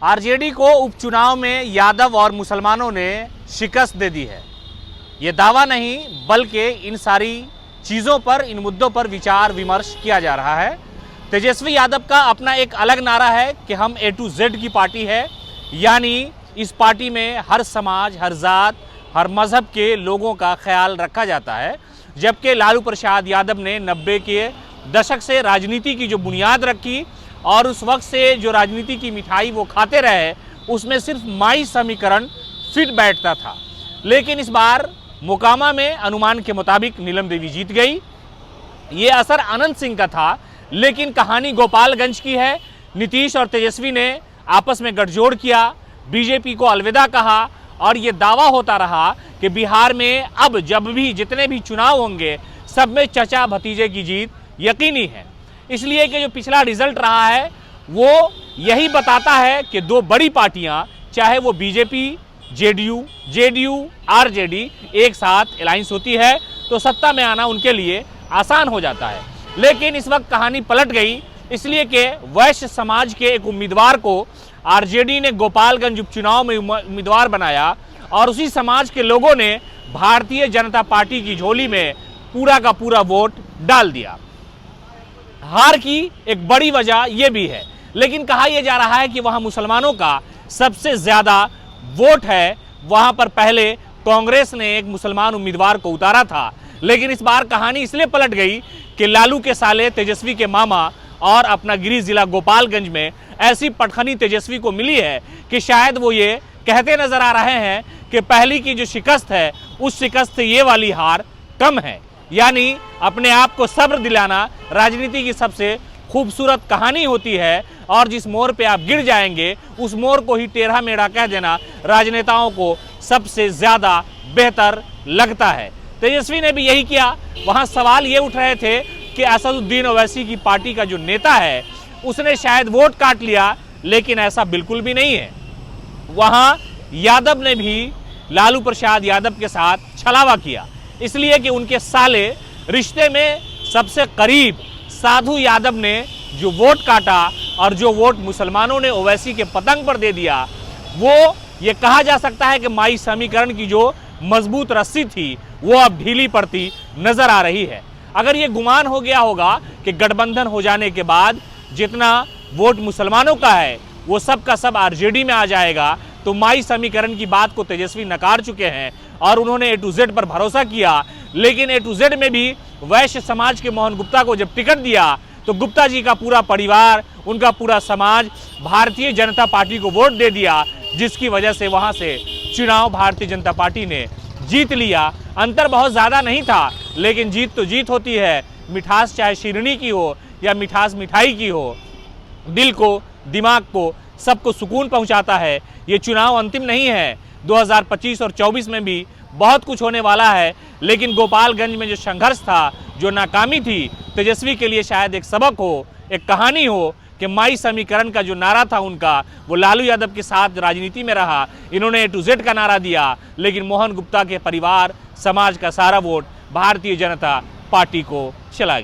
RJD को उपचुनाव में यादव और मुसलमानों ने शिकस्त दे दी है। ये दावा नहीं बल्कि इन सारी चीज़ों पर, इन मुद्दों पर विचार विमर्श किया जा रहा है। तेजस्वी यादव का अपना एक अलग नारा है कि हम A to Z की पार्टी है, यानी इस पार्टी में हर समाज, हर जात, हर मज़हब के लोगों का ख्याल रखा जाता है। जबकि लालू प्रसाद यादव ने 90 के दशक से राजनीति की जो बुनियाद रखी और उस वक्त से जो राजनीति की मिठाई वो खाते रहे, उसमें सिर्फ माई समीकरण फिट बैठता था। लेकिन इस बार मोकामा में अनुमान के मुताबिक नीलम देवी जीत गई। ये असर अनंत सिंह का था, लेकिन कहानी गोपालगंज की है। नीतीश और तेजस्वी ने आपस में गठजोड़ किया, बीजेपी को अलविदा कहा और ये दावा होता रहा कि बिहार में अब जब भी जितने भी चुनाव होंगे सब में चचा भतीजे की जीत यकीनी है। इसलिए कि जो पिछला रिजल्ट रहा है वो यही बताता है कि दो बड़ी पार्टियां, चाहे वो बीजेपी, जेडीयू, आरजेडी एक साथ अलायंस होती है तो सत्ता में आना उनके लिए आसान हो जाता है। लेकिन इस वक्त कहानी पलट गई, इसलिए कि वैश्य समाज के एक उम्मीदवार को आरजेडी ने गोपालगंज उपचुनाव में उम्मीदवार बनाया और उसी समाज के लोगों ने भारतीय जनता पार्टी की झोली में पूरा का पूरा वोट डाल दिया। हार की एक बड़ी वजह यह भी है, लेकिन कहा यह जा रहा है कि वहां मुसलमानों का सबसे ज्यादा वोट है। वहां पर पहले कांग्रेस ने एक मुसलमान उम्मीदवार को उतारा था, लेकिन इस बार कहानी इसलिए पलट गई कि लालू के साले तेजस्वी के मामा और अपना गृह जिला गोपालगंज में ऐसी पटखनी तेजस्वी को मिली है कि शायद वो ये कहते नजर आ रहे हैं कि पहली की जो शिकस्त है उस शिकस्त से ये वाली हार कम है। यानी अपने आप को सब्र दिलाना राजनीति की सबसे खूबसूरत कहानी होती है और जिस मोड़ पे आप गिर जाएंगे उस मोड़ को ही टेढ़ा मेढ़ा कह देना राजनेताओं को सबसे ज्यादा बेहतर लगता है। तेजस्वी ने भी यही किया। वहां सवाल ये उठ रहे थे कि असदुद्दीन ओवैसी की पार्टी का जो नेता है उसने शायद वोट काट लिया, लेकिन ऐसा बिल्कुल भी नहीं है। वहां यादव ने भी लालू प्रसाद यादव के साथ छलावा किया, इसलिए कि उनके साले रिश्ते में सबसे करीब साधु यादव ने जो वोट काटा और जो वोट मुसलमानों ने ओवैसी के पतंग पर दे दिया, वो ये कहा जा सकता है कि माई समीकरण की जो मजबूत रस्सी थी वो अब ढीली पड़ती नजर आ रही है। अगर ये गुमान हो गया होगा कि गठबंधन हो जाने के बाद जितना वोट मुसलमानों का है वो सब का सब आरजेडी में आ जाएगा, तो माई समीकरण की बात को तेजस्वी नकार चुके हैं और उन्होंने A to Z पर भरोसा किया। लेकिन A to Z में भी वैश्य समाज के मोहन गुप्ता को जब टिकट दिया तो गुप्ता जी का पूरा परिवार, उनका पूरा समाज भारतीय जनता पार्टी को वोट दे दिया, जिसकी वजह से वहां से चुनाव भारतीय जनता पार्टी ने जीत लिया। अंतर बहुत ज़्यादा नहीं था, लेकिन जीत तो जीत होती है। मिठास चाहे शीरनी की हो या मिठास मिठाई की हो, दिल को, दिमाग को, सबको सुकून पहुंचाता है। ये चुनाव अंतिम नहीं है। 2025 और 24 में भी बहुत कुछ होने वाला है, लेकिन गोपालगंज में जो संघर्ष था, जो नाकामी थी, तेजस्वी के लिए शायद एक सबक हो, एक कहानी हो कि माई समीकरण का जो नारा था उनका, वो लालू यादव के साथ राजनीति में रहा। इन्होंने A to Z का नारा दिया, लेकिन मोहन गुप्ता के परिवार, समाज का सारा वोट भारतीय जनता पार्टी को चला गया।